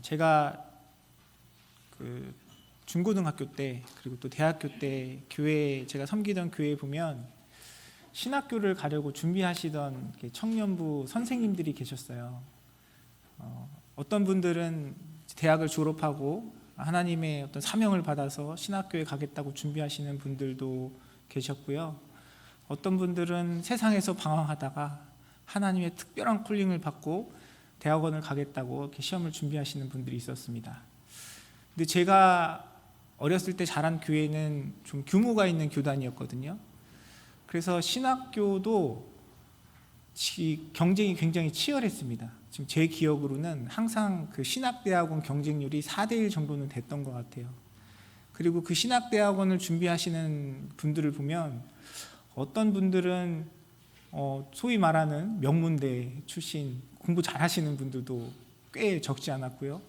제가 그 중고등학교 때 그리고 또 대학교 때 제가 섬기던 교회에 보면 신학교를 가려고 준비하시던 청년부 선생님들이 계셨어요. 어떤 분들은 대학을 졸업하고 하나님의 어떤 사명을 받아서 신학교에 가겠다고 준비하시는 분들도 계셨고요. 어떤 분들은 세상에서 방황하다가 하나님의 특별한 콜링을 받고 대학원을 가겠다고 이렇게 시험을 준비하시는 분들이 있었습니다. 근데 제가 어렸을 때 자란 교회는 좀 규모가 있는 교단이었거든요. 그래서 신학교도 경쟁이 굉장히 치열했습니다. 지금 제 기억으로는 항상 그 신학대학원 경쟁률이 4대1 정도는 됐던 것 같아요. 그리고 그 신학대학원을 준비하시는 분들을 보면 어떤 분들은 소위 말하는 명문대 출신 공부 잘하시는 분들도 꽤 적지 않았고요.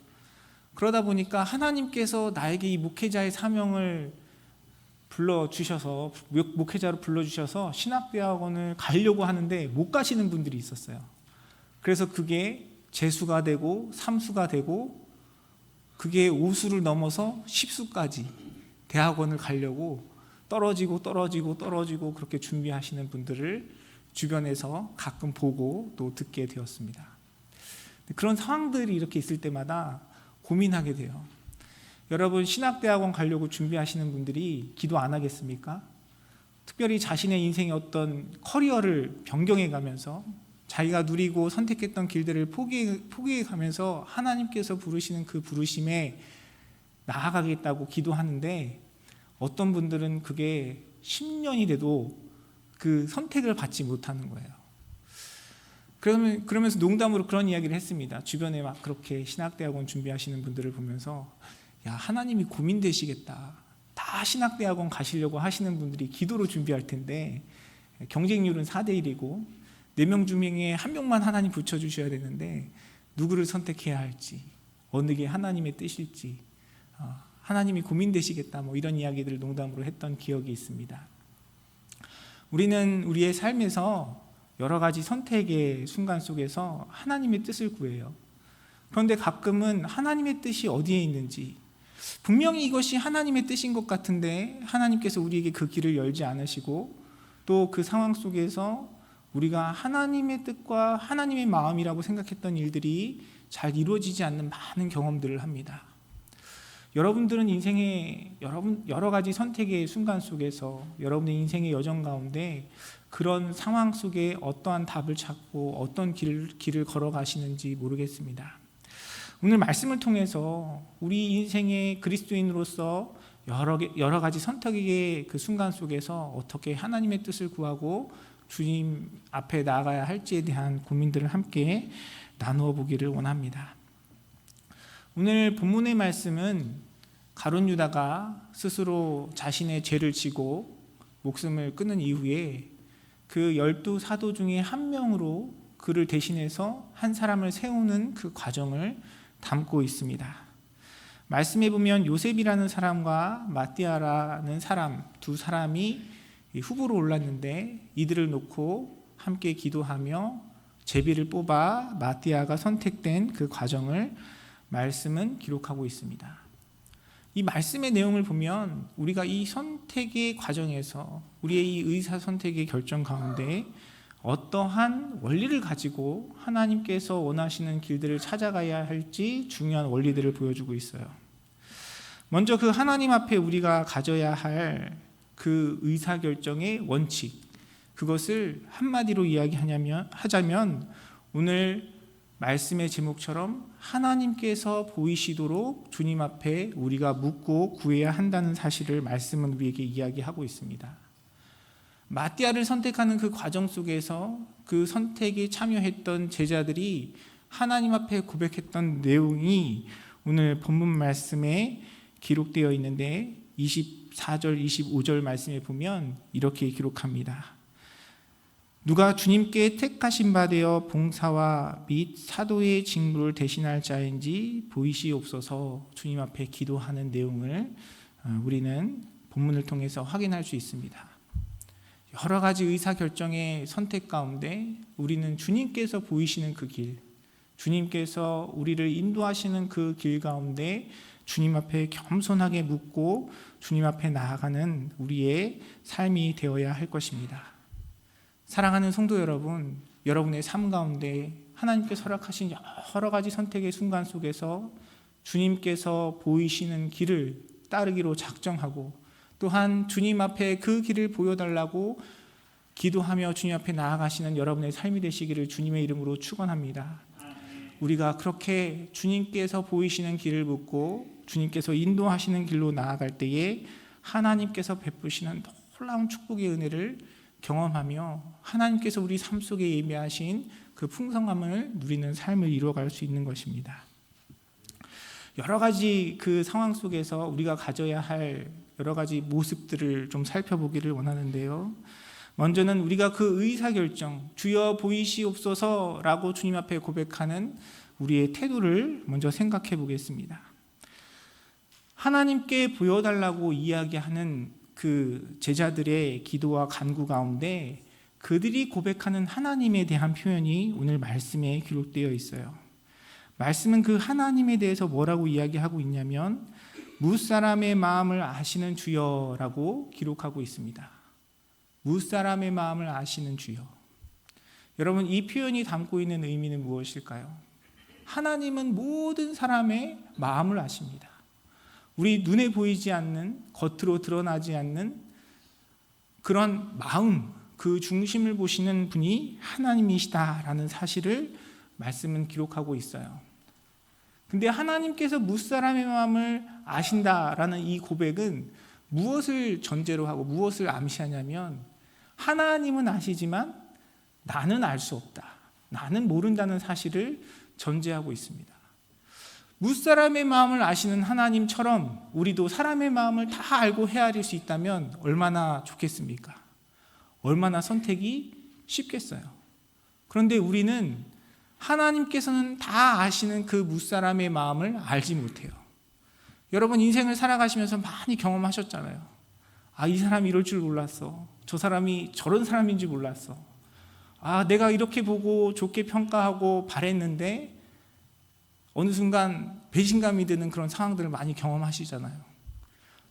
그러다 보니까 하나님께서 나에게 이 목회자의 사명을 목회자로 불러주셔서 신학대학원을 가려고 하는데 못 가시는 분들이 있었어요. 그래서 그게 재수가 되고 3수가 되고 그게 5수를 넘어서 10수까지 대학원을 가려고 떨어지고 그렇게 준비하시는 분들을 주변에서 가끔 보고 또 듣게 되었습니다. 그런 상황들이 이렇게 있을 때마다 고민하게 돼요. 여러분, 신학대학원 가려고 준비하시는 분들이 기도 안 하겠습니까? 특별히 자신의 인생의 어떤 커리어를 변경해 가면서 자기가 누리고 선택했던 길들을 포기해 가면서 하나님께서 부르시는 그 부르심에 나아가겠다고 기도하는데 어떤 분들은 그게 10년이 돼도 그 선택을 받지 못하는 거예요. 그러면서 농담으로 그런 이야기를 했습니다. 주변에 막 그렇게 신학대학원 준비하시는 분들을 보면서 야, 하나님이 고민되시겠다. 다 신학대학원 가시려고 하시는 분들이 기도로 준비할 텐데 경쟁률은 4대1이고 4명 중에 1명만 하나님 붙여주셔야 되는데 누구를 선택해야 할지, 어느 게 하나님의 뜻일지 하나님이 고민되시겠다, 이런 이야기들을 농담으로 했던 기억이 있습니다. 우리는 우리의 삶에서 여러 가지 선택의 순간 속에서 하나님의 뜻을 구해요. 그런데 가끔은 하나님의 뜻이 어디에 있는지, 분명히 이것이 하나님의 뜻인 것 같은데 하나님께서 우리에게 그 길을 열지 않으시고 또 그 상황 속에서 우리가 하나님의 뜻과 하나님의 마음이라고 생각했던 일들이 잘 이루어지지 않는 많은 경험들을 합니다. 여러분들은 인생의 여러 가지 선택의 순간 속에서 여러분의 인생의 여정 가운데 그런 상황 속에 어떠한 답을 찾고 어떤 길을 걸어가시는지 모르겠습니다. 오늘 말씀을 통해서 우리 인생의 그리스도인으로서 여러 가지 선택의 그 순간 속에서 어떻게 하나님의 뜻을 구하고 주님 앞에 나아가야 할지에 대한 고민들을 함께 나누어 보기를 원합니다. 오늘 본문의 말씀은 가룟 유다가 스스로 자신의 죄를 지고 목숨을 끊은 이후에 그 12 사도 중에 한 명으로 그를 대신해서 한 사람을 세우는 그 과정을 담고 있습니다. 말씀해 보면 요셉이라는 사람과 마띠아라는 사람, 두 사람이 후보로 올랐는데 이들을 놓고 함께 기도하며 제비를 뽑아 마띠아가 선택된 그 과정을 말씀은 기록하고 있습니다. 이 말씀의 내용을 보면 우리가 이 선택의 과정에서 우리의 이 의사 선택의 결정 가운데 어떠한 원리를 가지고 하나님께서 원하시는 길들을 찾아가야 할지 중요한 원리들을 보여주고 있어요. 먼저 그 하나님 앞에 우리가 가져야 할 그 의사결정의 원칙, 그것을 한마디로 이야기하자면 오늘 말씀의 제목처럼 하나님께서 보이시도록 주님 앞에 우리가 묻고 구해야 한다는 사실을 말씀은 우리에게 이야기하고 있습니다. 마띠아를 선택하는 그 과정 속에서 그 선택에 참여했던 제자들이 하나님 앞에 고백했던 내용이 오늘 본문 말씀에 기록되어 있는데 24절, 25절 말씀에 보면 이렇게 기록합니다. 누가 주님께 택하신 바 되어 봉사와 및 사도의 직무를 대신할 자인지 보이시옵소서. 주님 앞에 기도하는 내용을 우리는 본문을 통해서 확인할 수 있습니다. 여러 가지 의사결정의 선택 가운데 우리는 주님께서 보이시는 그 길, 주님께서 우리를 인도하시는 그 길 가운데 주님 앞에 겸손하게 묻고 주님 앞에 나아가는 우리의 삶이 되어야 할 것입니다. 사랑하는 성도 여러분, 여러분의 삶 가운데 하나님께서 허락하신 여러 가지 선택의 순간 속에서 주님께서 보이시는 길을 따르기로 작정하고 또한 주님 앞에 그 길을 보여달라고 기도하며 주님 앞에 나아가시는 여러분의 삶이 되시기를 주님의 이름으로 축원합니다. 우리가 그렇게 주님께서 보이시는 길을 묻고 주님께서 인도하시는 길로 나아갈 때에 하나님께서 베푸시는 놀라운 축복의 은혜를 경험하며 하나님께서 우리 삶 속에 예비하신 그 풍성함을 누리는 삶을 이루어갈 수 있는 것입니다. 여러 가지 그 상황 속에서 우리가 가져야 할 여러 가지 모습들을 좀 살펴보기를 원하는데요. 먼저는 우리가 그 의사결정, 주여 보이시옵소서라고 주님 앞에 고백하는 우리의 태도를 먼저 생각해 보겠습니다. 하나님께 보여달라고 이야기하는 그 제자들의 기도와 간구 가운데 그들이 고백하는 하나님에 대한 표현이 오늘 말씀에 기록되어 있어요. 말씀은 그 하나님에 대해서 뭐라고 이야기하고 있냐면 무사람의 마음을 아시는 주여라고 기록하고 있습니다. 무사람의 마음을 아시는 주여. 여러분, 이 표현이 담고 있는 의미는 무엇일까요? 하나님은 모든 사람의 마음을 아십니다. 우리 눈에 보이지 않는, 겉으로 드러나지 않는 그런 마음, 그 중심을 보시는 분이 하나님이시다라는 사실을 말씀은 기록하고 있어요. 근데 하나님께서 무사람의 마음을 아신다라는 이 고백은 무엇을 전제로 하고 무엇을 암시하냐면 하나님은 아시지만 나는 알 수 없다. 나는 모른다는 사실을 전제하고 있습니다. 무사람의 마음을 아시는 하나님처럼 우리도 사람의 마음을 다 알고 헤아릴 수 있다면 얼마나 좋겠습니까? 얼마나 선택이 쉽겠어요. 그런데 우리는 하나님께서는 다 아시는 그 무사람의 마음을 알지 못해요. 여러분 인생을 살아가시면서 많이 경험하셨잖아요. 아, 이 사람이 이럴 줄 몰랐어. 저 사람이 저런 사람인지 몰랐어. 아, 내가 이렇게 보고 좋게 평가하고 바랬는데 어느 순간 배신감이 드는 그런 상황들을 많이 경험하시잖아요.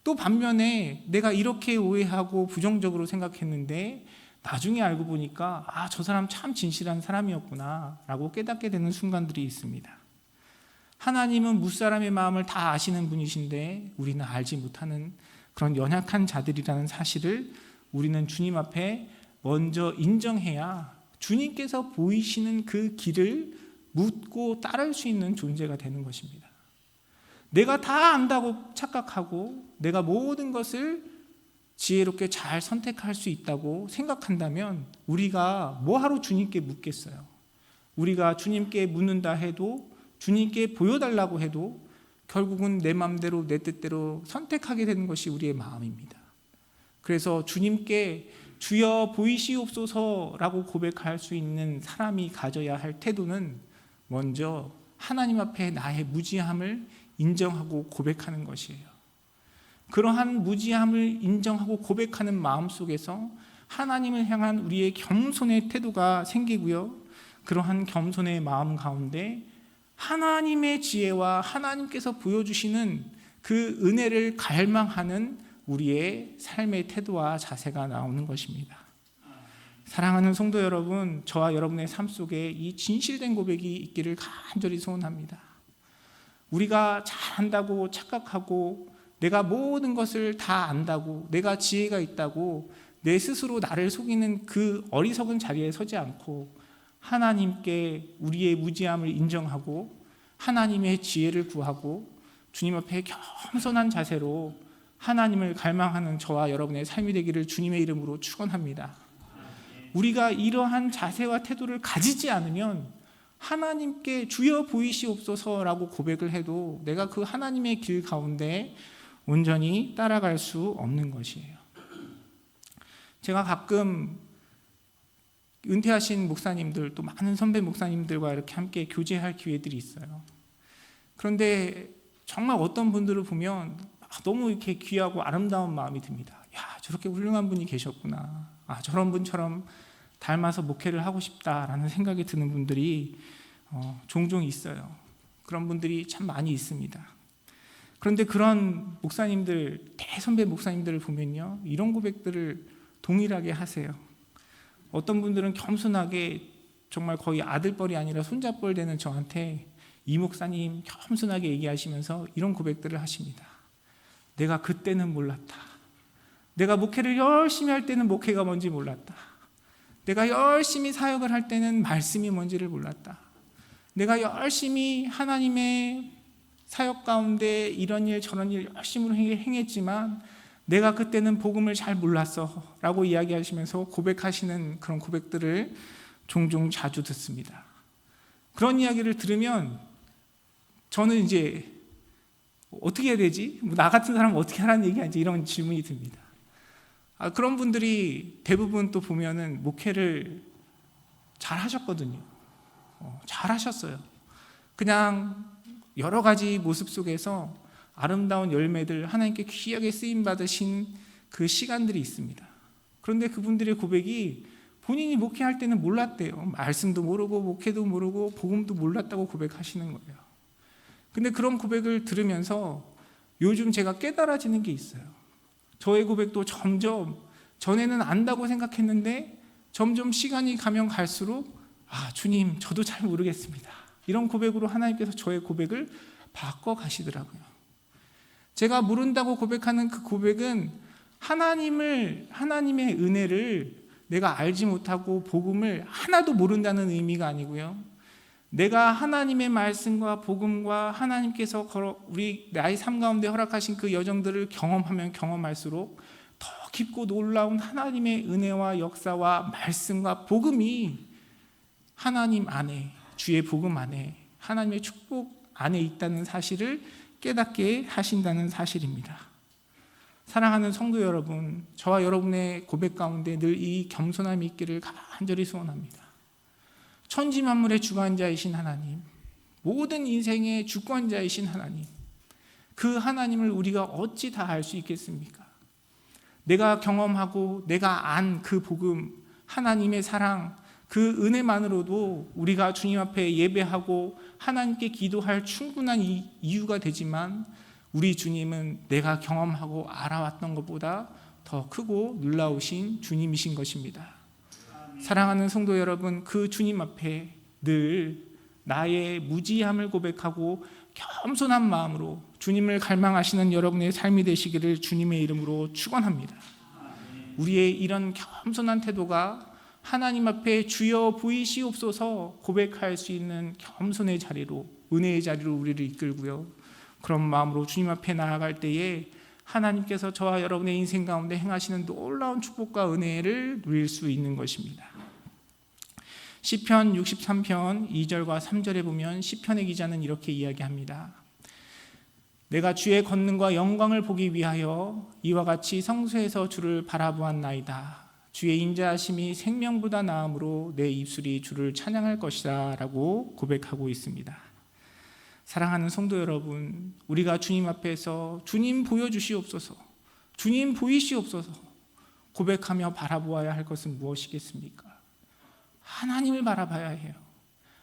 또 반면에 내가 이렇게 오해하고 부정적으로 생각했는데 나중에 알고 보니까 아, 저 사람 참 진실한 사람이었구나 라고 깨닫게 되는 순간들이 있습니다. 하나님은 무사람의 마음을 다 아시는 분이신데 우리는 알지 못하는 그런 연약한 자들이라는 사실을 우리는 주님 앞에 먼저 인정해야 주님께서 보이시는 그 길을 묻고 따를 수 있는 존재가 되는 것입니다. 내가 다 안다고 착각하고 내가 모든 것을 지혜롭게 잘 선택할 수 있다고 생각한다면 우리가 뭐하러 주님께 묻겠어요? 우리가 주님께 묻는다 해도 주님께 보여달라고 해도 결국은 내 마음대로 내 뜻대로 선택하게 되는 것이 우리의 마음입니다. 그래서 주님께 주여 보이시옵소서라고 고백할 수 있는 사람이 가져야 할 태도는 먼저 하나님 앞에 나의 무지함을 인정하고 고백하는 것이에요. 그러한 무지함을 인정하고 고백하는 마음 속에서 하나님을 향한 우리의 겸손의 태도가 생기고요. 그러한 겸손의 마음 가운데 하나님의 지혜와 하나님께서 보여주시는 그 은혜를 갈망하는 우리의 삶의 태도와 자세가 나오는 것입니다. 사랑하는 성도 여러분, 저와 여러분의 삶 속에 이 진실된 고백이 있기를 간절히 소원합니다. 우리가 잘한다고 착각하고 내가 모든 것을 다 안다고 내가 지혜가 있다고 내 스스로 나를 속이는 그 어리석은 자리에 서지 않고 하나님께 우리의 무지함을 인정하고 하나님의 지혜를 구하고 주님 앞에 겸손한 자세로 하나님을 갈망하는 저와 여러분의 삶이 되기를 주님의 이름으로 축원합니다. 우리가 이러한 자세와 태도를 가지지 않으면 하나님께 주여 보이시옵소서라고 고백을 해도 내가 그 하나님의 길 가운데 온전히 따라갈 수 없는 것이에요. 제가 가끔 은퇴하신 목사님들 또 많은 선배 목사님들과 이렇게 함께 교제할 기회들이 있어요. 그런데 정말 어떤 분들을 보면 너무 이렇게 귀하고 아름다운 마음이 듭니다. 야, 저렇게 훌륭한 분이 계셨구나. 아, 저런 분처럼 닮아서 목회를 하고 싶다라는 생각이 드는 분들이 종종 있어요. 그런 분들이 참 많이 있습니다. 그런데 그런 목사님들, 대선배 목사님들을 보면요, 이런 고백들을 동일하게 하세요. 어떤 분들은 겸손하게 정말 거의 아들뻘이 아니라 손자뻘 되는 저한테 이 목사님 겸손하게 얘기하시면서 이런 고백들을 하십니다. 내가 그때는 몰랐다. 내가 목회를 열심히 할 때는 목회가 뭔지 몰랐다. 내가 열심히 사역을 할 때는 말씀이 뭔지를 몰랐다. 내가 열심히 하나님의 사역 가운데 이런 일 저런 일 열심히 행했지만 내가 그때는 복음을 잘 몰랐어 라고 이야기하시면서 고백하시는 그런 고백들을 종종 자주 듣습니다. 그런 이야기를 들으면 저는 이제 어떻게 해야 되지? 나 같은 사람은 어떻게 하라는 얘기야? 이제 이런 질문이 듭니다. 그런 분들이 대부분 또 보면은 목회를 잘 하셨거든요. 잘 하셨어요. 그냥 여러 가지 모습 속에서 아름다운 열매들, 하나님께 귀하게 쓰임 받으신 그 시간들이 있습니다. 그런데 그분들의 고백이 본인이 목회할 때는 몰랐대요. 말씀도 모르고 목회도 모르고 복음도 몰랐다고 고백하시는 거예요. 근데 그런 고백을 들으면서 요즘 제가 깨달아지는 게 있어요. 저의 고백도 점점 전에는 안다고 생각했는데 점점 시간이 가면 갈수록 주님 저도 잘 모르겠습니다. 이런 고백으로 하나님께서 저의 고백을 바꿔 가시더라고요. 제가 모른다고 고백하는 그 고백은 하나님의 은혜를 내가 알지 못하고 복음을 하나도 모른다는 의미가 아니고요. 내가 하나님의 말씀과 복음과 하나님께서 우리 나의 삶 가운데 허락하신 그 여정들을 경험하면 경험할수록 더 깊고 놀라운 하나님의 은혜와 역사와 말씀과 복음이 하나님 안에, 주의 복음 안에, 하나님의 축복 안에 있다는 사실을 깨닫게 하신다는 사실입니다. 사랑하는 성도 여러분, 저와 여러분의 고백 가운데 늘 이 겸손함이 있기를 간절히 소원합니다. 천지 만물의 주관자이신 하나님, 모든 인생의 주권자이신 하나님, 그 하나님을 우리가 어찌 다 알 수 있겠습니까? 내가 경험하고 내가 안 그 복음, 하나님의 사랑, 그 은혜만으로도 우리가 주님 앞에 예배하고 하나님께 기도할 충분한 이유가 되지만 우리 주님은 내가 경험하고 알아왔던 것보다 더 크고 놀라우신 주님이신 것입니다. 사랑하는 성도 여러분, 그 주님 앞에 늘 나의 무지함을 고백하고 겸손한 마음으로 주님을 갈망하시는 여러분의 삶이 되시기를 주님의 이름으로 축원합니다. 우리의 이런 겸손한 태도가 하나님 앞에 주여 보이시옵소서 고백할 수 있는 겸손의 자리로, 은혜의 자리로 우리를 이끌고요. 그런 마음으로 주님 앞에 나아갈 때에 하나님께서 저와 여러분의 인생 가운데 행하시는 놀라운 축복과 은혜를 누릴 수 있는 것입니다. 시편 63편 2절과 3절에 보면 시편의 기자는 이렇게 이야기합니다. 내가 주의 권능과 영광을 보기 위하여 이와 같이 성소에서 주를 바라보았나이다. 주의 인자하심이 생명보다 나음으로 내 입술이 주를 찬양할 것이다 라고 고백하고 있습니다. 사랑하는 성도 여러분, 우리가 주님 앞에서 주님 보여주시옵소서, 주님 보이시옵소서 고백하며 바라보아야 할 것은 무엇이겠습니까? 하나님을 바라봐야 해요.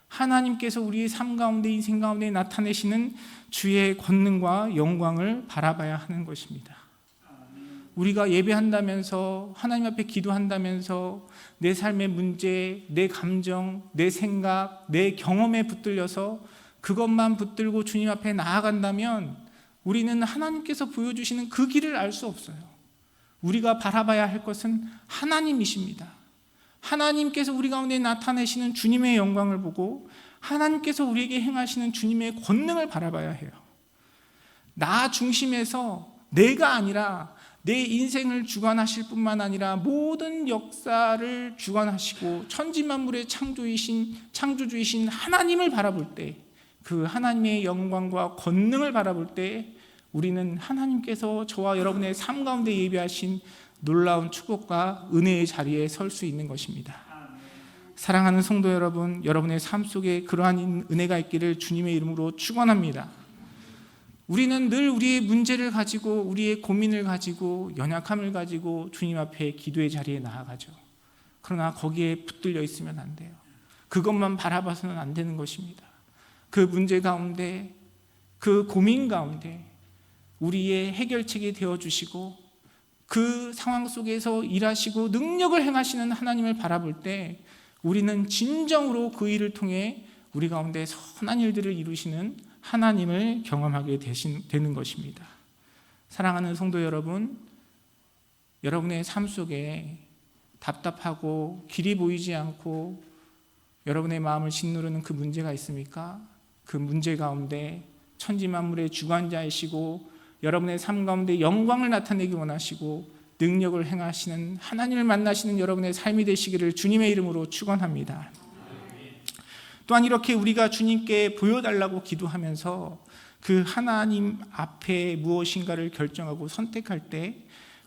하나님께서 우리의 삶 가운데, 인생 가운데 나타내시는 주의 권능과 영광을 바라봐야 하는 것입니다. 우리가 예배한다면서, 하나님 앞에 기도한다면서 내 삶의 문제, 내 감정, 내 생각, 내 경험에 붙들려서 그것만 붙들고 주님 앞에 나아간다면 우리는 하나님께서 보여주시는 그 길을 알 수 없어요. 우리가 바라봐야 할 것은 하나님이십니다. 하나님께서 우리 가운데 나타내시는 주님의 영광을 보고 하나님께서 우리에게 행하시는 주님의 권능을 바라봐야 해요. 나 중심에서 내가 아니라 내 인생을 주관하실 뿐만 아니라 모든 역사를 주관하시고 천지만물의 창조주이신 하나님을 바라볼 때, 그 하나님의 영광과 권능을 바라볼 때 우리는 하나님께서 저와 여러분의 삶 가운데 예비하신 놀라운 축복과 은혜의 자리에 설 수 있는 것입니다. 사랑하는 성도 여러분, 여러분의 삶 속에 그러한 은혜가 있기를 주님의 이름으로 축원합니다. 우리는 늘 우리의 문제를 가지고, 우리의 고민을 가지고, 연약함을 가지고 주님 앞에 기도의 자리에 나아가죠. 그러나 거기에 붙들려 있으면 안 돼요. 그것만 바라봐서는 안 되는 것입니다. 그 문제 가운데, 그 고민 가운데 우리의 해결책이 되어주시고 그 상황 속에서 일하시고 능력을 행하시는 하나님을 바라볼 때 우리는 진정으로 그 일을 통해 우리 가운데 선한 일들을 이루시는 하나님을 경험하게 되는 것입니다. 사랑하는 성도 여러분, 여러분의 삶 속에 답답하고 길이 보이지 않고 여러분의 마음을 짓누르는 그 문제가 있습니까? 그 문제 가운데 천지만물의 주관자이시고 여러분의 삶 가운데 영광을 나타내기 원하시고 능력을 행하시는 하나님을 만나시는 여러분의 삶이 되시기를 주님의 이름으로 축원합니다. 또한 이렇게 우리가 주님께 보여달라고 기도하면서 그 하나님 앞에 무엇인가를 결정하고 선택할 때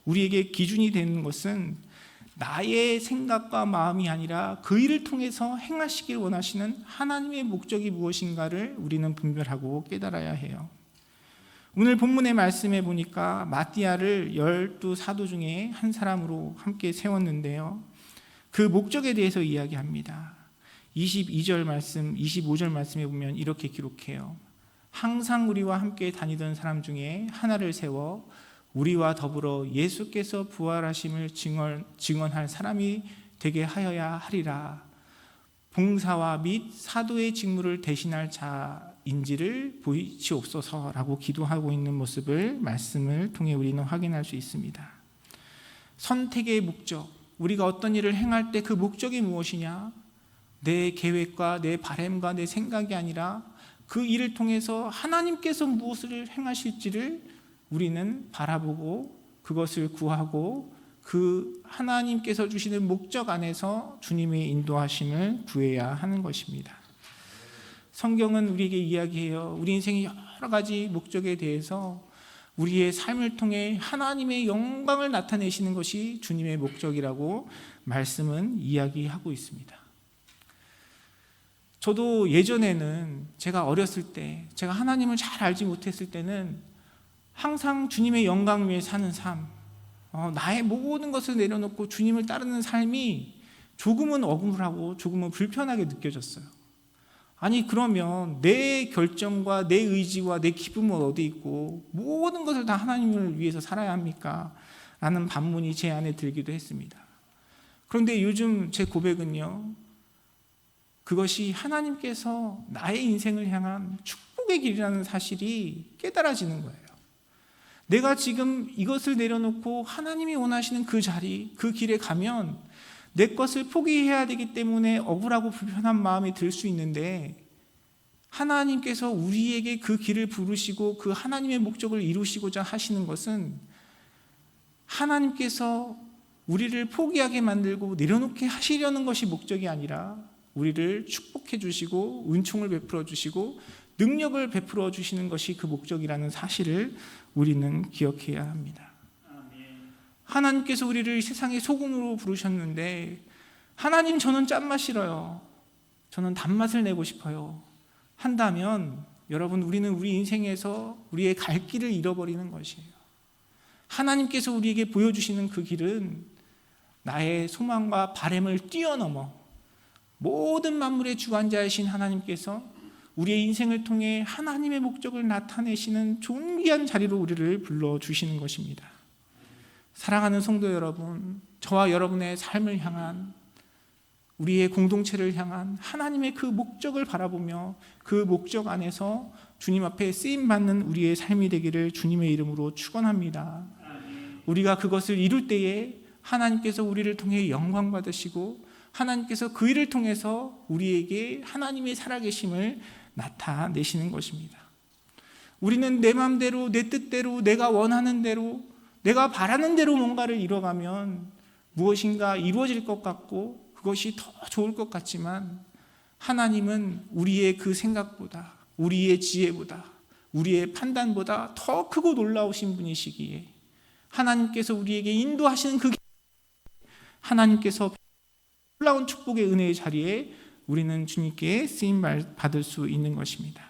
우리에게 기준이 되는 것은 나의 생각과 마음이 아니라 그 일을 통해서 행하시길 원하시는 하나님의 목적이 무엇인가를 우리는 분별하고 깨달아야 해요. 오늘 본문의 말씀에 보니까 마띠아를 12사도 중에 한 사람으로 함께 세웠는데요, 그 목적에 대해서 이야기합니다. 22절 말씀, 25절 말씀에 보면 이렇게 기록해요. 항상 우리와 함께 다니던 사람 중에 하나를 세워 우리와 더불어 예수께서 부활하심을 증언할 사람이 되게 하여야 하리라. 봉사와 및 사도의 직무를 대신할 자인지를 보이시옵소서라고 기도하고 있는 모습을 말씀을 통해 우리는 확인할 수 있습니다. 선택의 목적, 우리가 어떤 일을 행할 때 그 목적이 무엇이냐? 내 계획과 내 바람과 내 생각이 아니라 그 일을 통해서 하나님께서 무엇을 행하실지를 우리는 바라보고 그것을 구하고 그 하나님께서 주시는 목적 안에서 주님의 인도하심을 구해야 하는 것입니다. 성경은 우리에게 이야기해요. 우리 인생의 여러 가지 목적에 대해서 우리의 삶을 통해 하나님의 영광을 나타내시는 것이 주님의 목적이라고 말씀은 이야기하고 있습니다. 저도 예전에는 제가 어렸을 때, 제가 하나님을 잘 알지 못했을 때는 항상 주님의 영광을 위해 사는 삶, 나의 모든 것을 내려놓고 주님을 따르는 삶이 조금은 억울하고 조금은 불편하게 느껴졌어요. 아니 그러면 내 결정과 내 의지와 내 기쁨은 어디 있고 모든 것을 다 하나님을 위해서 살아야 합니까? 라는 반문이 제 안에 들기도 했습니다. 그런데 요즘 제 고백은요, 그것이 하나님께서 나의 인생을 향한 축복의 길이라는 사실이 깨달아지는 거예요. 내가 지금 이것을 내려놓고 하나님이 원하시는 그 자리, 그 길에 가면 내 것을 포기해야 되기 때문에 억울하고 불편한 마음이 들 수 있는데, 하나님께서 우리에게 그 길을 부르시고 그 하나님의 목적을 이루시고자 하시는 것은 하나님께서 우리를 포기하게 만들고 내려놓게 하시려는 것이 목적이 아니라 우리를 축복해 주시고 은총을 베풀어 주시고 능력을 베풀어 주시는 것이 그 목적이라는 사실을 우리는 기억해야 합니다. 하나님께서 우리를 세상의 소금으로 부르셨는데, 하나님 저는 짠맛 싫어요, 저는 단맛을 내고 싶어요 한다면 여러분, 우리는 우리 인생에서 우리의 갈 길을 잃어버리는 것이에요. 하나님께서 우리에게 보여주시는 그 길은 나의 소망과 바람을 뛰어넘어 모든 만물의 주관자이신 하나님께서 우리의 인생을 통해 하나님의 목적을 나타내시는 존귀한 자리로 우리를 불러주시는 것입니다. 사랑하는 성도 여러분, 저와 여러분의 삶을 향한, 우리의 공동체를 향한 하나님의 그 목적을 바라보며 그 목적 안에서 주님 앞에 쓰임받는 우리의 삶이 되기를 주님의 이름으로 축원합니다. 우리가 그것을 이룰 때에 하나님께서 우리를 통해 영광 받으시고 하나님께서 그 일을 통해서 우리에게 하나님의 살아계심을 나타내시는 것입니다. 우리는 내 마음대로, 내 뜻대로, 내가 원하는 대로, 내가 바라는 대로 뭔가를 이뤄가면 무엇인가 이루어질 것 같고 그것이 더 좋을 것 같지만, 하나님은 우리의 그 생각보다, 우리의 지혜보다, 우리의 판단보다 더 크고 놀라우신 분이시기에 하나님께서 우리에게 인도하시는 그 하나님께서 놀라운 축복의 은혜의 자리에 우리는 주님께 쓰임 받을 수 있는 것입니다.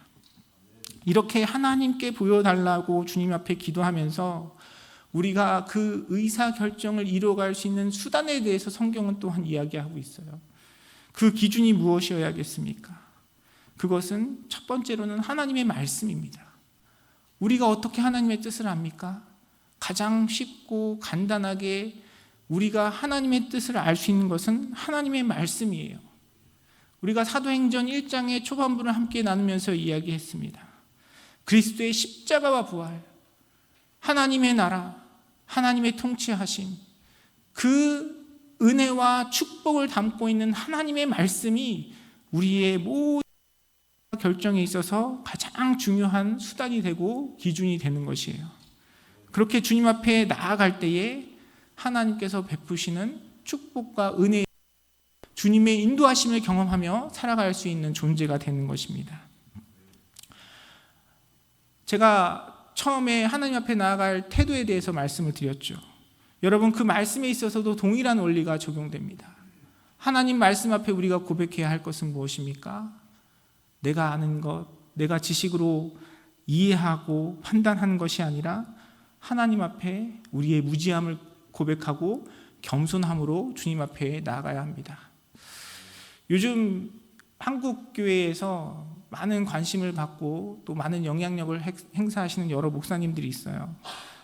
이렇게 하나님께 보여달라고 주님 앞에 기도하면서 우리가 그 의사결정을 이루어갈 수 있는 수단에 대해서 성경은 또한 이야기하고 있어요. 그 기준이 무엇이어야겠습니까? 그것은 첫 번째로는 하나님의 말씀입니다. 우리가 어떻게 하나님의 뜻을 압니까? 가장 쉽고 간단하게 우리가 하나님의 뜻을 알 수 있는 것은 하나님의 말씀이에요. 우리가 사도행전 1장의 초반부를 함께 나누면서 이야기했습니다. 그리스도의 십자가와 부활, 하나님의 나라, 하나님의 통치하심, 그 은혜와 축복을 담고 있는 하나님의 말씀이 우리의 모든 결정에 있어서 가장 중요한 수단이 되고 기준이 되는 것이에요. 그렇게 주님 앞에 나아갈 때에 하나님께서 베푸시는 축복과 은혜, 주님의 인도하심을 경험하며 살아갈 수 있는 존재가 되는 것입니다. 제가 처음에 하나님 앞에 나아갈 태도에 대해서 말씀을 드렸죠. 여러분, 그 말씀에 있어서도 동일한 원리가 적용됩니다. 하나님 말씀 앞에 우리가 고백해야 할 것은 무엇입니까? 내가 아는 것, 내가 지식으로 이해하고 판단하는 것이 아니라 하나님 앞에 우리의 무지함을 고백하고 겸손함으로 주님 앞에 나아가야 합니다. 요즘 한국 교회에서 많은 관심을 받고 또 많은 영향력을 행사하시는 여러 목사님들이 있어요.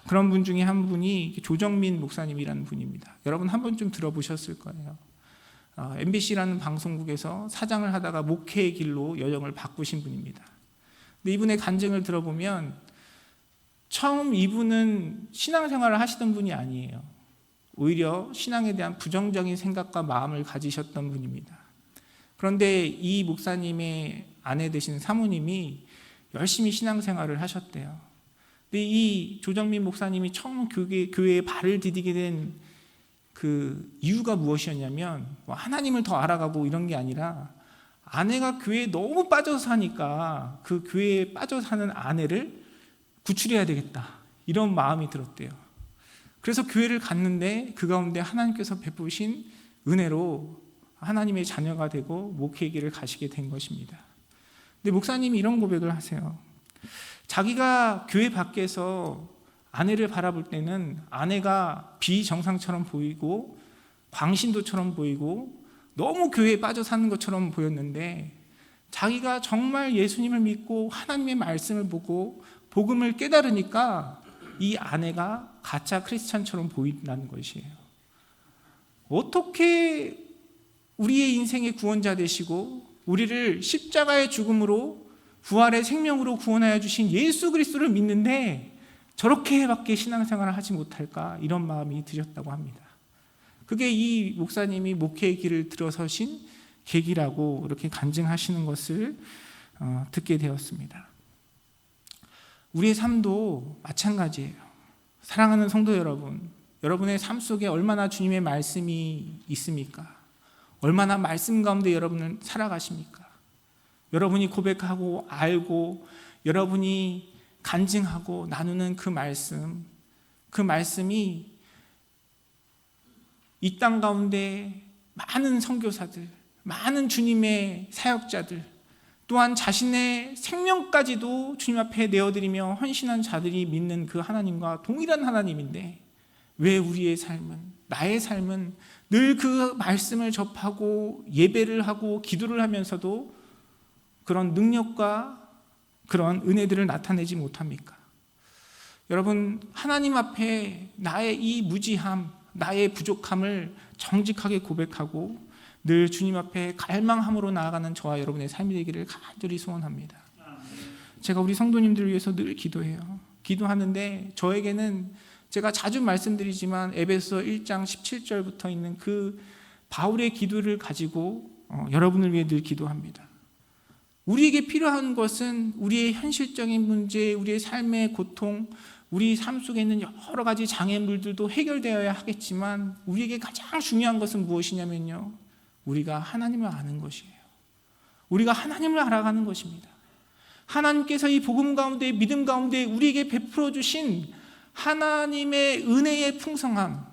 그런 분 중에 한 분이 조정민 목사님이라는 분입니다. 여러분 한 번쯤 들어보셨을 거예요. MBC라는 방송국에서 사장을 하다가 목회의 길로 여정을 바꾸신 분입니다. 근데 이분의 간증을 들어보면 처음 이분은 신앙생활을 하시던 분이 아니에요. 오히려 신앙에 대한 부정적인 생각과 마음을 가지셨던 분입니다. 그런데 이 목사님의 아내 되신 사모님이 열심히 신앙생활을 하셨대요. 근데 이 조정민 목사님이 처음 교회에 발을 디디게 된 그 이유가 무엇이었냐면 하나님을 더 알아가고 이런 게 아니라 아내가 교회에 너무 빠져서 사니까 그 교회에 빠져 사는 아내를 구출해야 되겠다, 이런 마음이 들었대요. 그래서 교회를 갔는데 그 가운데 하나님께서 베푸신 은혜로 하나님의 자녀가 되고 목회의 길을 가시게 된 것입니다. 근데 목사님이 이런 고백을 하세요. 자기가 교회 밖에서 아내를 바라볼 때는 아내가 비정상처럼 보이고 광신도처럼 보이고 너무 교회에 빠져 사는 것처럼 보였는데 자기가 정말 예수님을 믿고 하나님의 말씀을 보고 복음을 깨달으니까 이 아내가 가짜 크리스찬처럼 보인다는 것이에요. 어떻게 우리의 인생의 구원자 되시고 우리를 십자가의 죽음으로 부활의 생명으로 구원하여 주신 예수 그리스도를 믿는데 저렇게밖에 신앙생활을 하지 못할까, 이런 마음이 드셨다고 합니다. 그게 이 목사님이 목회의 길을 들어서신 계기라고 이렇게 간증하시는 것을 듣게 되었습니다. 우리의 삶도 마찬가지예요. 사랑하는 성도 여러분, 여러분의 삶 속에 얼마나 주님의 말씀이 있습니까? 얼마나 말씀 가운데 여러분은 살아가십니까? 여러분이 고백하고 알고 여러분이 간증하고 나누는 그 말씀이 이 땅 가운데 많은 선교사들, 많은 주님의 사역자들, 또한 자신의 생명까지도 주님 앞에 내어드리며 헌신한 자들이 믿는 그 하나님과 동일한 하나님인데 왜 우리의 삶은, 나의 삶은 늘 그 말씀을 접하고 예배를 하고 기도를 하면서도 그런 능력과 그런 은혜들을 나타내지 못합니까? 여러분, 하나님 앞에 나의 이 무지함, 나의 부족함을 정직하게 고백하고 늘 주님 앞에 갈망함으로 나아가는 저와 여러분의 삶이 되기를 간절히 소원합니다. 제가 우리 성도님들을 위해서 늘 기도해요. 기도하는데 저에게는 제가 자주 말씀드리지만 에베소 1장 17절부터 있는 그 바울의 기도를 가지고 여러분을 위해 늘 기도합니다. 우리에게 필요한 것은 우리의 현실적인 문제, 우리의 삶의 고통, 우리 삶 속에 있는 여러 가지 장애물들도 해결되어야 하겠지만 우리에게 가장 중요한 것은 무엇이냐면요, 우리가 하나님을 아는 것이에요. 우리가 하나님을 알아가는 것입니다. 하나님께서 이 복음 가운데, 믿음 가운데 우리에게 베풀어 주신 하나님의 은혜의 풍성함,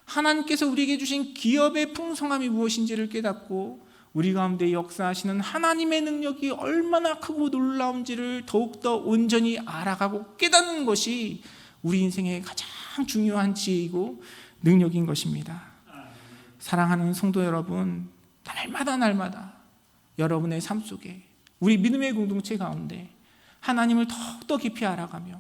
하나님께서 우리에게 주신 기업의 풍성함이 무엇인지를 깨닫고 우리 가운데 역사하시는 하나님의 능력이 얼마나 크고 놀라운지를 더욱더 온전히 알아가고 깨닫는 것이 우리 인생의 가장 중요한 지혜이고 능력인 것입니다. 사랑하는 성도 여러분, 날마다 여러분의 삶 속에 우리 믿음의 공동체 가운데 하나님을 더욱더 깊이 알아가며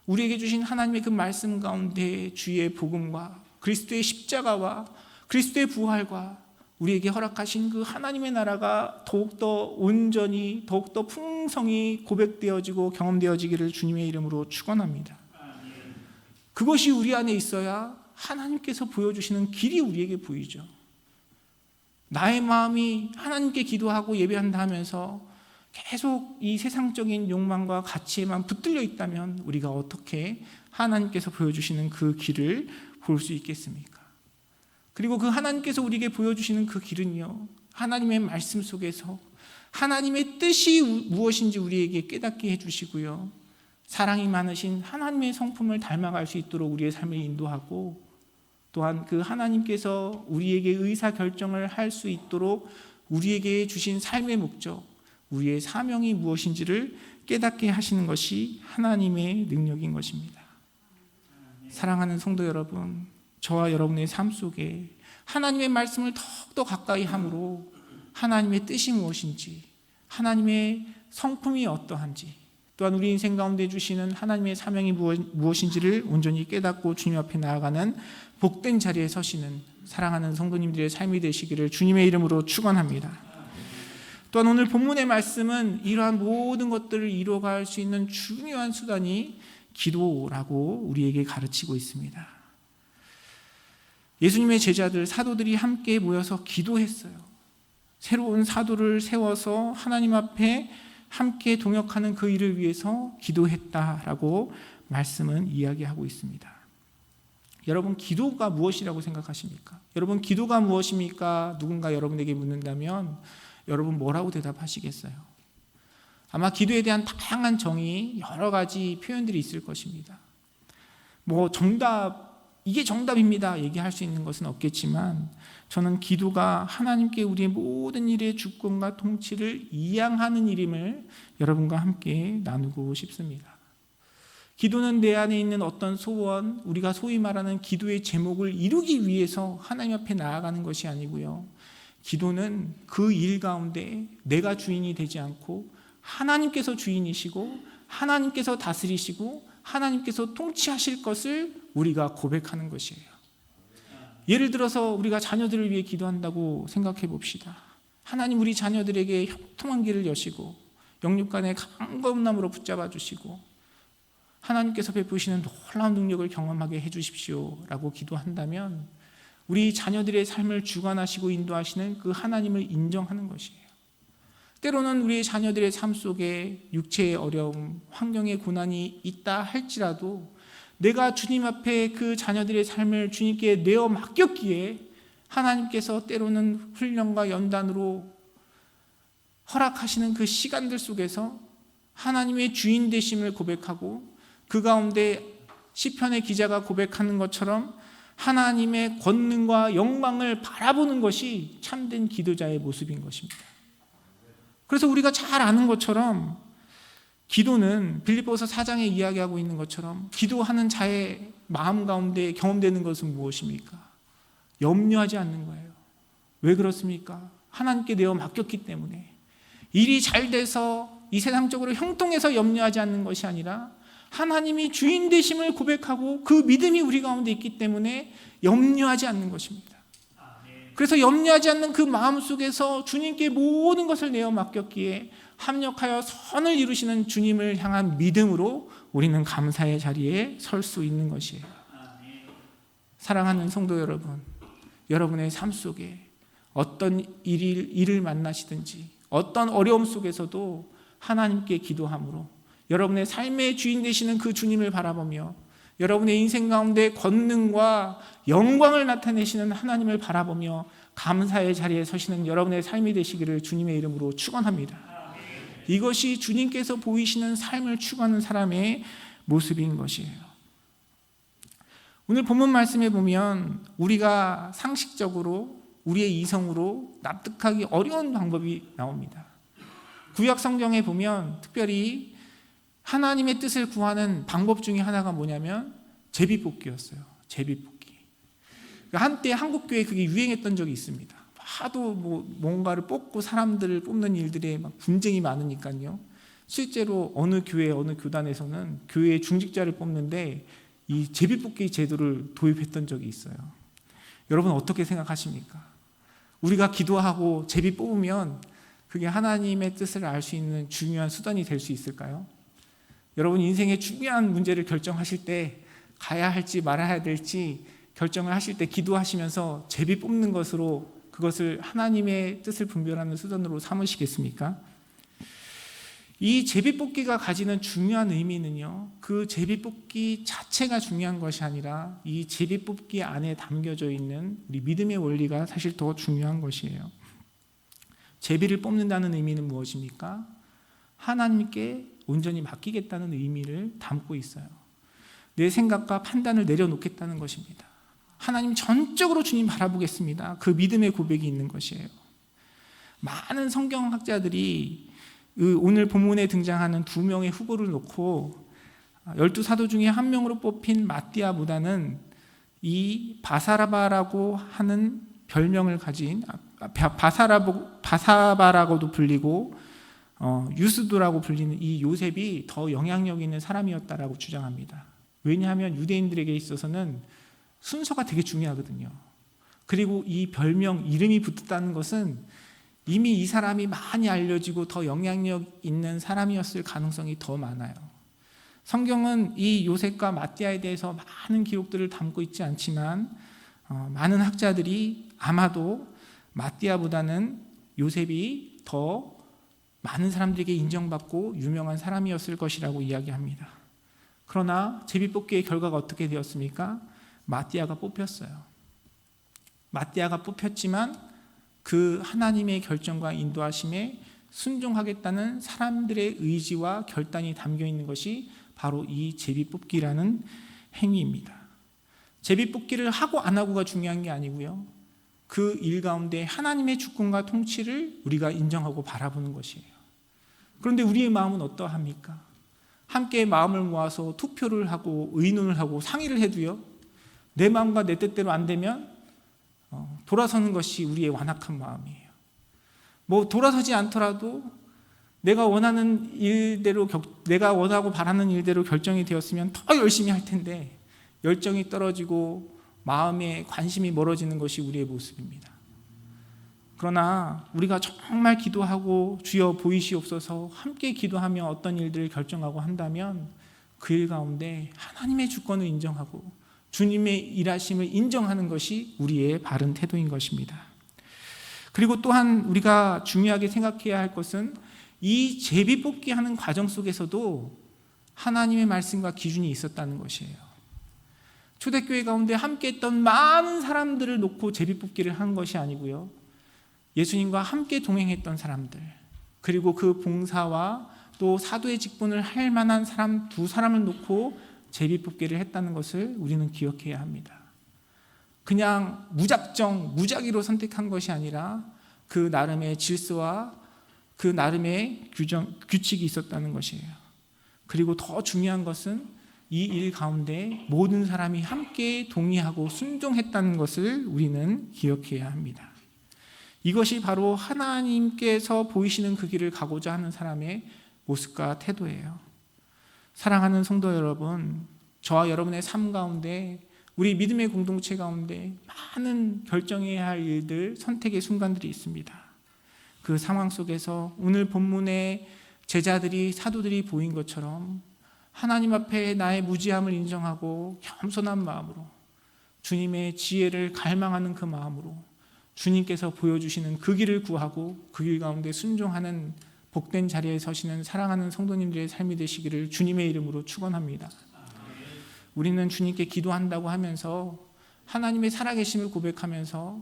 우리에게 주신 하나님의 그 말씀 가운데 주의 복음과 그리스도의 십자가와 그리스도의 부활과 우리에게 허락하신 그 하나님의 나라가 더욱더 온전히 더욱더 풍성히 고백되어지고 경험되어지기를 주님의 이름으로 축원합니다. 그것이 우리 안에 있어야 하나님께서 보여주시는 길이 우리에게 보이죠. 나의 마음이 하나님께 기도하고 예배한다 하면서 계속 이 세상적인 욕망과 가치에만 붙들려 있다면 우리가 어떻게 하나님께서 보여주시는 그 길을 볼 수 있겠습니까? 그리고 그 하나님께서 우리에게 보여주시는 그 길은요, 하나님의 말씀 속에서 하나님의 뜻이 무엇인지 우리에게 깨닫게 해주시고요, 사랑이 많으신 하나님의 성품을 닮아갈 수 있도록 우리의 삶을 인도하고, 또한 그 하나님께서 우리에게 의사결정을 할 수 있도록 우리에게 주신 삶의 목적, 우리의 사명이 무엇인지를 깨닫게 하시는 것이 하나님의 능력인 것입니다. 사랑하는 성도 여러분, 저와 여러분의 삶 속에 하나님의 말씀을 더욱더 가까이 함으로 하나님의 뜻이 무엇인지, 하나님의 성품이 어떠한지, 또한 우리 인생 가운데 주시는 하나님의 사명이 무엇인지를 온전히 깨닫고 주님 앞에 나아가는 복된 자리에 서시는 사랑하는 성도님들의 삶이 되시기를 주님의 이름으로 축원합니다. 또한 오늘 본문의 말씀은 이러한 모든 것들을 이루어갈 수 있는 중요한 수단이 기도라고 우리에게 가르치고 있습니다. 예수님의 제자들, 사도들이 함께 모여서 기도했어요. 새로운 사도를 세워서 하나님 앞에 함께 동역하는 그 일을 위해서 기도했다라고 말씀은 이야기하고 있습니다. 여러분, 기도가 무엇이라고 생각하십니까? 여러분, 기도가 무엇입니까? 누군가 여러분에게 묻는다면 여러분 뭐라고 대답하시겠어요? 아마 기도에 대한 다양한 정의, 여러 가지 표현들이 있을 것입니다. 이게 정답입니다 얘기할 수 있는 것은 없겠지만, 저는 기도가 하나님께 우리의 모든 일의 주권과 통치를 이양하는 일임을 여러분과 함께 나누고 싶습니다. 기도는 내 안에 있는 어떤 소원, 우리가 소위 말하는 기도의 제목을 이루기 위해서 하나님 앞에 나아가는 것이 아니고요, 기도는 그 일 가운데 내가 주인이 되지 않고 하나님께서 주인이시고 하나님께서 다스리시고 하나님께서 통치하실 것을 우리가 고백하는 것이에요. 예를 들어서 우리가 자녀들을 위해 기도한다고 생각해 봅시다. 하나님, 우리 자녀들에게 형통한 길을 여시고 영육간의 강건함으로 붙잡아 주시고 하나님께서 베푸시는 놀라운 능력을 경험하게 해 주십시오 라고 기도한다면 우리 자녀들의 삶을 주관하시고 인도하시는 그 하나님을 인정하는 것이에요. 때로는 우리 자녀들의 삶 속에 육체의 어려움, 환경의 고난이 있다 할지라도 내가 주님 앞에 그 자녀들의 삶을 주님께 내어 맡겼기에 하나님께서 때로는 훈련과 연단으로 허락하시는 그 시간들 속에서 하나님의 주인 되심을 고백하고, 그 가운데 시편의 기자가 고백하는 것처럼 하나님의 권능과 영광을 바라보는 것이 참된 기도자의 모습인 것입니다. 그래서 우리가 잘 아는 것처럼 기도는 빌립보서 4장에 이야기하고 있는 것처럼 기도하는 자의 마음 가운데 경험되는 것은 무엇입니까? 염려하지 않는 거예요. 왜 그렇습니까? 하나님께 내어 맡겼기 때문에. 일이 잘 돼서 이 세상적으로 형통해서 염려하지 않는 것이 아니라 하나님이 주인 되심을 고백하고 그 믿음이 우리 가운데 있기 때문에 염려하지 않는 것입니다. 그래서 염려하지 않는 그 마음 속에서 주님께 모든 것을 내어 맡겼기에 합력하여 선을 이루시는 주님을 향한 믿음으로 우리는 감사의 자리에 설 수 있는 것이에요. 사랑하는 성도 여러분, 여러분의 삶 속에 어떤 일을 만나시든지 어떤 어려움 속에서도 하나님께 기도함으로 여러분의 삶의 주인 되시는 그 주님을 바라보며 여러분의 인생 가운데 권능과 영광을 나타내시는 하나님을 바라보며 감사의 자리에 서시는 여러분의 삶이 되시기를 주님의 이름으로 축원합니다. 이것이 주님께서 보이시는 삶을 추구하는 사람의 모습인 것이에요. 오늘 본문 말씀에 보면 우리가 상식적으로 우리의 이성으로 납득하기 어려운 방법이 나옵니다. 구약 성경에 보면 특별히 하나님의 뜻을 구하는 방법 중에 하나가 뭐냐면 제비뽑기였어요. 제비뽑기. 한때 한국교회에 그게 유행했던 적이 있습니다. 하도 뭔가를 뽑고 사람들을 뽑는 일들에 막 분쟁이 많으니까요. 실제로 어느 교회, 어느 교단에서는 교회의 중직자를 뽑는데 이 제비뽑기 제도를 도입했던 적이 있어요. 여러분 어떻게 생각하십니까? 우리가 기도하고 제비 뽑으면 그게 하나님의 뜻을 알 수 있는 중요한 수단이 될 수 있을까요? 여러분 인생의 중요한 문제를 결정하실 때 가야 할지 말아야 될지 결정을 하실 때 기도하시면서 제비 뽑는 것으로 그것을 하나님의 뜻을 분별하는 수단으로 삼으시겠습니까? 이 제비뽑기가 가지는 중요한 의미는요, 그 제비뽑기 자체가 중요한 것이 아니라 이 제비뽑기 안에 담겨져 있는 우리 믿음의 원리가 사실 더 중요한 것이에요. 제비를 뽑는다는 의미는 무엇입니까? 하나님께 온전히 맡기겠다는 의미를 담고 있어요. 내 생각과 판단을 내려놓겠다는 것입니다. 하나님 전적으로 주님 바라보겠습니다. 그 믿음의 고백이 있는 것이에요. 많은 성경학자들이 오늘 본문에 등장하는 2명의 후보를 놓고 12사도 중에 한 명으로 뽑힌 마띠아보다는 이 바사바라고 하는 별명을 가진 바사바라고도 불리고 유스도라고 불리는 이 요셉이 더 영향력 있는 사람이었다라고 주장합니다. 왜냐하면 유대인들에게 있어서는 순서가 되게 중요하거든요. 그리고 이 별명 이름이 붙었다는 것은 이미 이 사람이 많이 알려지고 더 영향력 있는 사람이었을 가능성이 더 많아요. 성경은 이 요셉과 마띠아에 대해서 많은 기록들을 담고 있지 않지만 많은 학자들이 아마도 마띠아보다는 요셉이 더 많은 사람들에게 인정받고 유명한 사람이었을 것이라고 이야기합니다. 그러나 제비뽑기의 결과가 어떻게 되었습니까? 마띠아가 뽑혔어요. 마띠아가 뽑혔지만 그 하나님의 결정과 인도하심에 순종하겠다는 사람들의 의지와 결단이 담겨 있는 것이 바로 이 제비뽑기라는 행위입니다. 제비뽑기를 하고 안 하고가 중요한 게 아니고요. 그 일 가운데 하나님의 주권과 통치를 우리가 인정하고 바라보는 것이에요. 그런데 우리의 마음은 어떠합니까? 함께 마음을 모아서 투표를 하고 의논을 하고 상의를 해도요, 내 마음과 내 뜻대로 안 되면 돌아서는 것이 우리의 완악한 마음이에요. 돌아서지 않더라도 내가 원하는 일대로, 내가 원하고 바라는 일대로 결정이 되었으면 더 열심히 할 텐데 열정이 떨어지고 마음의 관심이 멀어지는 것이 우리의 모습입니다. 그러나 우리가 정말 기도하고 주여 보이시옵소서 함께 기도하며 어떤 일들을 결정하고 한다면 그 일 가운데 하나님의 주권을 인정하고 주님의 일하심을 인정하는 것이 우리의 바른 태도인 것입니다. 그리고 또한 우리가 중요하게 생각해야 할 것은 이 제비뽑기 하는 과정 속에서도 하나님의 말씀과 기준이 있었다는 것이에요. 초대교회 가운데 함께 했던 많은 사람들을 놓고 제비뽑기를 한 것이 아니고요, 예수님과 함께 동행했던 사람들, 그리고 그 봉사와 또 사도의 직분을 할 만한 사람 2사람을 놓고 제비뽑기를 했다는 것을 우리는 기억해야 합니다. 그냥 무작위로 선택한 것이 아니라 그 나름의 질서와 그 나름의 규칙이 있었다는 것이에요. 그리고 더 중요한 것은 이 일 가운데 모든 사람이 함께 동의하고 순종했다는 것을 우리는 기억해야 합니다. 이것이 바로 하나님께서 보이시는 그 길을 가고자 하는 사람의 모습과 태도예요. 사랑하는 성도 여러분, 저와 여러분의 삶 가운데, 우리 믿음의 공동체 가운데 많은 결정해야 할 일들, 선택의 순간들이 있습니다. 그 상황 속에서 오늘 본문의 제자들이, 사도들이 보인 것처럼 하나님 앞에 나의 무지함을 인정하고 겸손한 마음으로 주님의 지혜를 갈망하는 그 마음으로 주님께서 보여주시는 그 길을 구하고 그 길 가운데 순종하는 복된 자리에 서시는 사랑하는 성도님들의 삶이 되시기를 주님의 이름으로 축원합니다. 우리는 주님께 기도한다고 하면서 하나님의 살아계심을 고백하면서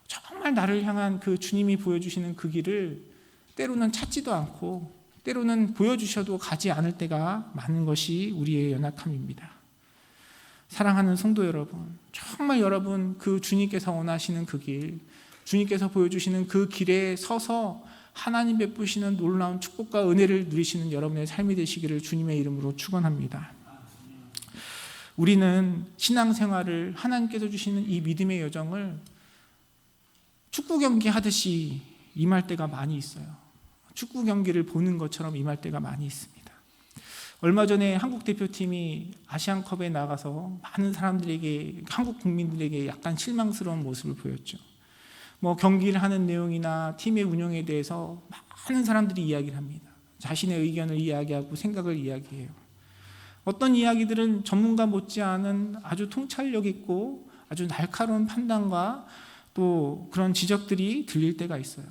정말 나를 향한 그 주님이 보여주시는 그 길을 때로는 찾지도 않고 때로는 보여주셔도 가지 않을 때가 많은 것이 우리의 연약함입니다. 사랑하는 성도 여러분, 정말 여러분 그 주님께서 원하시는 그 길, 주님께서 보여주시는 그 길에 서서 하나님 베푸시는 놀라운 축복과 은혜를 누리시는 여러분의 삶이 되시기를 주님의 이름으로 축원합니다. 우리는 신앙생활을, 하나님께서 주시는 이 믿음의 여정을 축구 경기 하듯이 임할 때가 많이 있어요. 축구 경기를 보는 것처럼 임할 때가 많이 있습니다. 얼마 전에 한국 대표팀이 아시안컵에 나가서 많은 사람들에게, 한국 국민들에게 약간 실망스러운 모습을 보였죠. 경기를 하는 내용이나 팀의 운영에 대해서 많은 사람들이 이야기를 합니다. 자신의 의견을 이야기하고 생각을 이야기해요. 어떤 이야기들은 전문가 못지않은 아주 통찰력 있고 아주 날카로운 판단과 또 그런 지적들이 들릴 때가 있어요.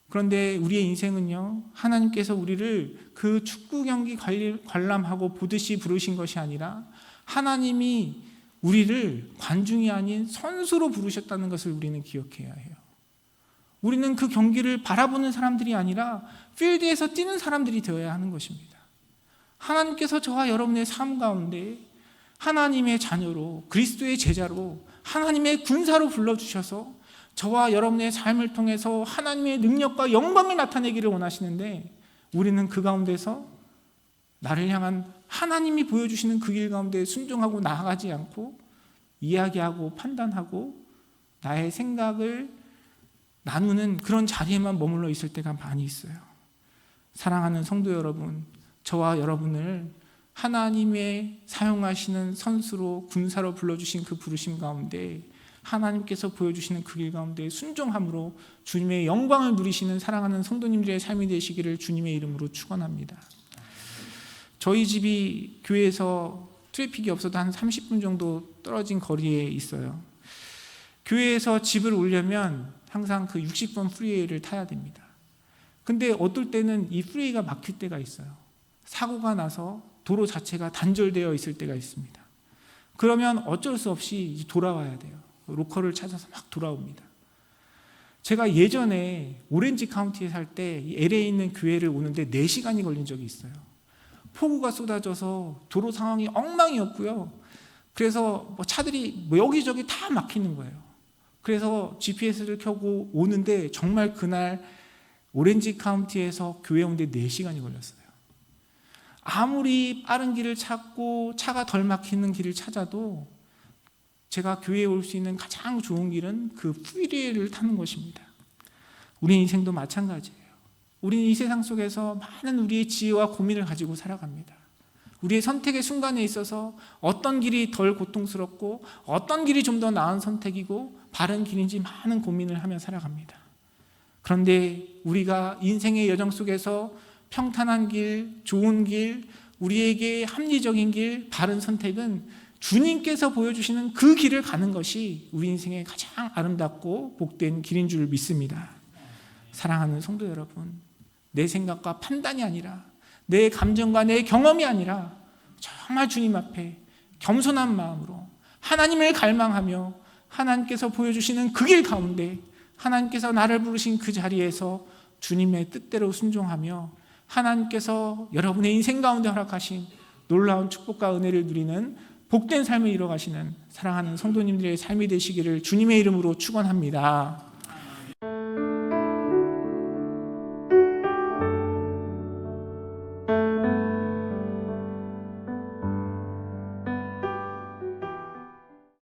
그런데 우리의 인생은요, 하나님께서 우리를 그 축구 경기 관람하고 보듯이 부르신 것이 아니라 하나님이 우리를 관중이 아닌 선수로 부르셨다는 것을 우리는 기억해야 해요. 우리는 그 경기를 바라보는 사람들이 아니라 필드에서 뛰는 사람들이 되어야 하는 것입니다. 하나님께서 저와 여러분의 삶 가운데 하나님의 자녀로, 그리스도의 제자로, 하나님의 군사로 불러주셔서 저와 여러분의 삶을 통해서 하나님의 능력과 영광을 나타내기를 원하시는데, 우리는 그 가운데서 나를 향한 하나님이 보여주시는 그 길 가운데 순종하고 나아가지 않고 이야기하고 판단하고 나의 생각을 나누는 그런 자리에만 머물러 있을 때가 많이 있어요. 사랑하는 성도 여러분, 저와 여러분을 하나님의 사용하시는 선수로, 군사로 불러주신 그 부르심 가운데 하나님께서 보여주시는 그 길 가운데 순종함으로 주님의 영광을 누리시는 사랑하는 성도님들의 삶이 되시기를 주님의 이름으로 축원합니다. 저희 집이 교회에서 트래픽이 없어도 한 30분 정도 떨어진 거리에 있어요. 교회에서 집을 오려면 항상 그 60번 프리웨이를 타야 됩니다. 근데 어떨 때는 이 프리웨이가 막힐 때가 있어요. 사고가 나서 도로 자체가 단절되어 있을 때가 있습니다. 그러면 어쩔 수 없이 돌아와야 돼요. 로컬을 찾아서 막 돌아옵니다. 제가 예전에 오렌지 카운티에 살 때 LA에 있는 교회를 오는데 4시간이 걸린 적이 있어요. 폭우가 쏟아져서 도로 상황이 엉망이었고요. 그래서 차들이 여기저기 다 막히는 거예요. 그래서 GPS를 켜고 오는데 정말 그날 오렌지 카운티에서 교회 오는데 4시간이 걸렸어요. 아무리 빠른 길을 찾고 차가 덜 막히는 길을 찾아도 제가 교회에 올 수 있는 가장 좋은 길은 그 프리웨이를 타는 것입니다. 우리 인생도 마찬가지예요. 우리는 이 세상 속에서 많은 우리의 지혜와 고민을 가지고 살아갑니다. 우리의 선택의 순간에 있어서 어떤 길이 덜 고통스럽고 어떤 길이 좀 더 나은 선택이고 바른 길인지 많은 고민을 하며 살아갑니다. 그런데 우리가 인생의 여정 속에서 평탄한 길, 좋은 길, 우리에게 합리적인 길, 바른 선택은 주님께서 보여주시는 그 길을 가는 것이 우리 인생의 가장 아름답고 복된 길인 줄 믿습니다. 사랑하는 성도 여러분, 내 생각과 판단이 아니라, 내 감정과 내 경험이 아니라 정말 주님 앞에 겸손한 마음으로 하나님을 갈망하며 하나님께서 보여주시는 그 길 가운데 하나님께서 나를 부르신 그 자리에서 주님의 뜻대로 순종하며 하나님께서 여러분의 인생 가운데 허락하신 놀라운 축복과 은혜를 누리는 복된 삶을 이뤄가시는 사랑하는 성도님들의 삶이 되시기를 주님의 이름으로 축원합니다.